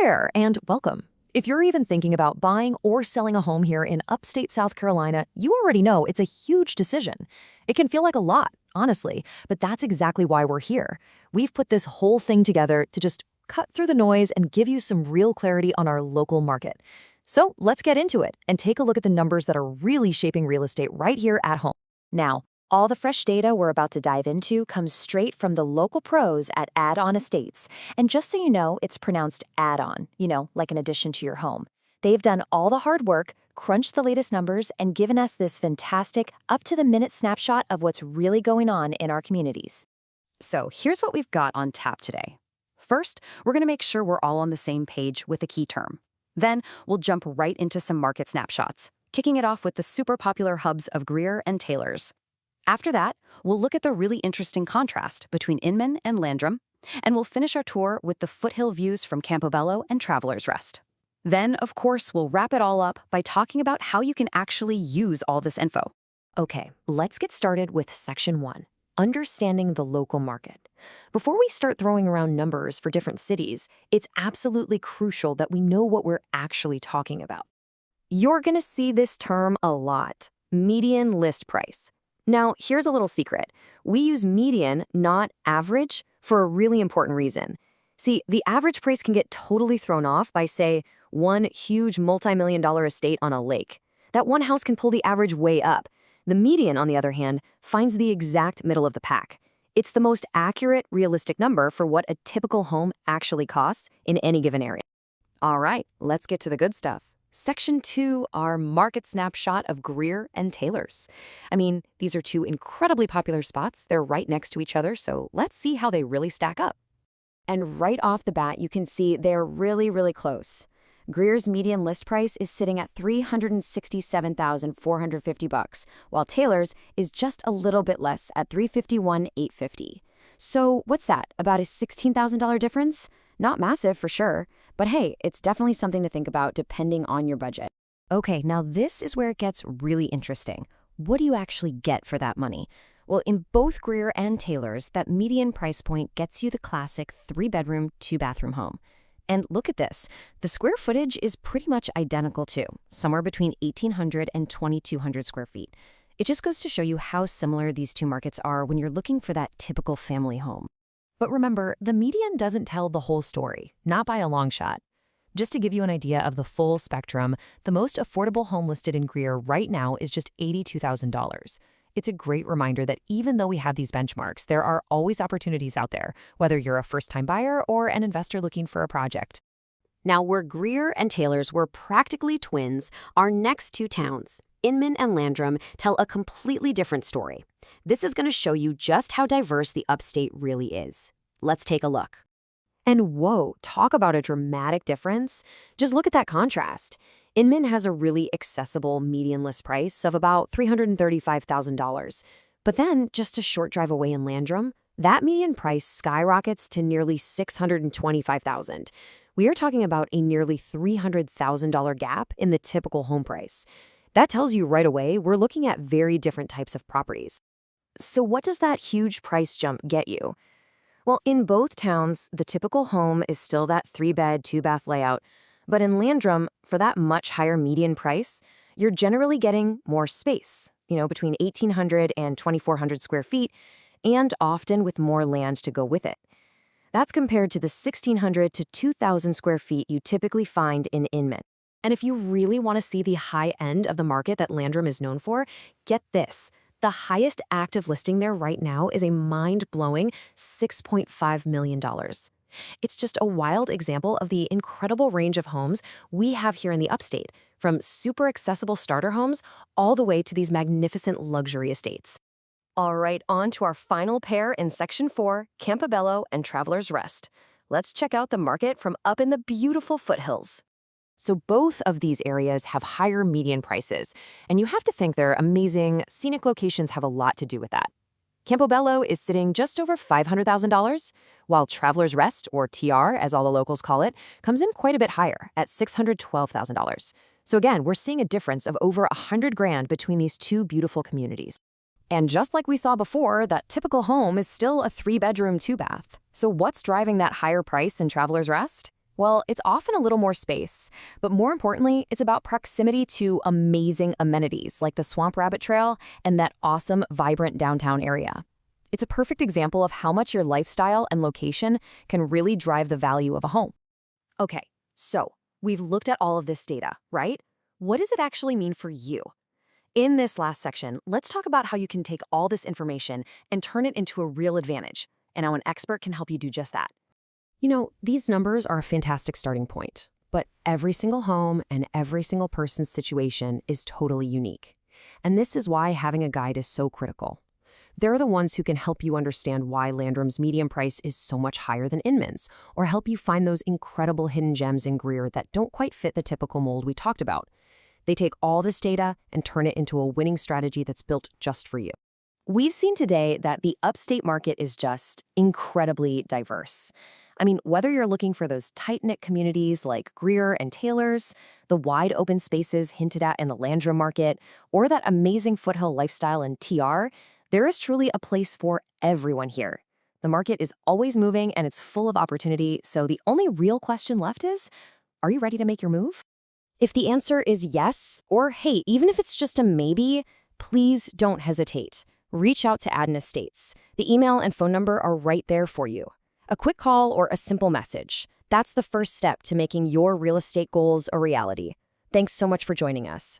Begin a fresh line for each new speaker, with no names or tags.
there, and welcome. If you're even thinking about buying or selling a home here in upstate South Carolina, you already know it's a huge decision. It can feel like a lot, honestly, but that's exactly why we're here. We've put this whole thing together to just cut through the noise and give you some real clarity on our local market. So let's get into it and take a look at the numbers that are really shaping real estate right here at home. Now, all the fresh data we're about to dive into comes straight from the local pros at Add-On Estates. And just so you know, it's pronounced add-on, like an addition to your home. They've done all the hard work, crunched the latest numbers, and given us this fantastic, up-to-the-minute snapshot of what's really going on in our communities. So here's what we've got on tap today. First, we're going to make sure we're all on the same page with a key term. Then, we'll jump right into some market snapshots, kicking it off with the super popular hubs of Greer and Taylor's. After that, we'll look at the really interesting contrast between Inman and Landrum, and we'll finish our tour with the foothill views from Campobello and Traveler's Rest. Then, of course, we'll wrap it all up by talking about how you can actually use all this info. Okay, let's get started with Section 1, Understanding the Local Market. Before we start throwing around numbers for different cities, it's absolutely crucial that we know what we're actually talking about. You're going to see this term a lot, median list price. Now, here's a little secret. We use median, not average, for a really important reason. See, the average price can get totally thrown off by, say, one huge multi-million-dollar estate on a lake. That one house can pull the average way up. The median, on the other hand, finds the exact middle of the pack. It's the most accurate, realistic number for what a typical home actually costs in any given area. All right, let's get to the good stuff. Section 2, our market snapshot of Greer and Taylor's. I mean, these are two incredibly popular spots. They're right next to each other, so let's see how they really stack up. And right off the bat, you can see they're really, really close. Greer's median list price is sitting at $367,450, while Taylor's is just a little bit less at $351,850. So what's that, about a $16,000 difference? Not massive for sure, but hey, it's definitely something to think about depending on your budget. Okay, now this is where it gets really interesting. What do you actually get for that money? Well, in both Greer and Taylor's, that median price point gets you the classic 3-bedroom, 2-bathroom home. And look at this. The square footage is pretty much identical too, somewhere between 1,800 and 2,200 square feet. It just goes to show you how similar these two markets are when you're looking for that typical family home. But remember, the median doesn't tell the whole story, not by a long shot. Just to give you an idea of the full spectrum, the most affordable home listed in Greer right now is just $82,000. It's a great reminder that even though we have these benchmarks, there are always opportunities out there, whether you're a first-time buyer or an investor looking for a project. Now, where Greer and Taylor's were practically twins, our next two towns, Inman and Landrum, tell a completely different story. This is going to show you just how diverse the Upstate really is. Let's take a look. And whoa, talk about a dramatic difference. Just look at that contrast. Inman has a really accessible median list price of about $335,000. But then, just a short drive away in Landrum, that median price skyrockets to nearly $625,000. We are talking about a nearly $300,000 gap in the typical home price. That tells you right away we're looking at very different types of properties. So what does that huge price jump get you? Well, in both towns, the typical home is still that 3-bed, 2-bath layout. But in Landrum, for that much higher median price, you're generally getting more space, between 1,800 and 2,400 square feet, and often with more land to go with it. That's compared to the 1,600 to 2,000 square feet you typically find in Inman. And if you really want to see the high end of the market that Landrum is known for, get this. The highest active listing there right now is a mind-blowing $6.5 million. It's just a wild example of the incredible range of homes we have here in the Upstate, from super accessible starter homes all the way to these magnificent luxury estates. All right, on to our final pair in Section 4, Campobello and Traveler's Rest. Let's check out the market from up in the beautiful foothills. So both of these areas have higher median prices, and you have to think their amazing, scenic locations have a lot to do with that. Campobello is sitting just over $500,000, while Traveler's Rest, or TR as all the locals call it, comes in quite a bit higher at $612,000. So again, we're seeing a difference of over $100,000 between these two beautiful communities. And just like we saw before, that typical home is still a 3-bedroom, 2-bath. So what's driving that higher price in Traveler's Rest? Well, it's often a little more space, but more importantly, it's about proximity to amazing amenities like the Swamp Rabbit Trail and that awesome, vibrant downtown area. It's a perfect example of how much your lifestyle and location can really drive the value of a home. Okay, so we've looked at all of this data, right? What does it actually mean for you? In this last section, let's talk about how you can take all this information and turn it into a real advantage, and how an expert can help you do just that. These numbers are a fantastic starting point, but every single home and every single person's situation is totally unique. And this is why having a guide is so critical. They're the ones who can help you understand why Landrum's median price is so much higher than Inman's, or help you find those incredible hidden gems in Greer that don't quite fit the typical mold we talked about. They take all this data and turn it into a winning strategy that's built just for you. We've seen today that the upstate market is just incredibly diverse. I mean, whether you're looking for those tight-knit communities like Greer and Taylor's, the wide open spaces hinted at in the Landrum market, or that amazing foothill lifestyle in TR, there is truly a place for everyone here. The market is always moving and it's full of opportunity, so the only real question left is, are you ready to make your move? If the answer is yes, or hey, even if it's just a maybe, please don't hesitate. Reach out to Adden Estates. The email and phone number are right there for you. A quick call or a simple message. That's the first step to making your real estate goals a reality. Thanks so much for joining us.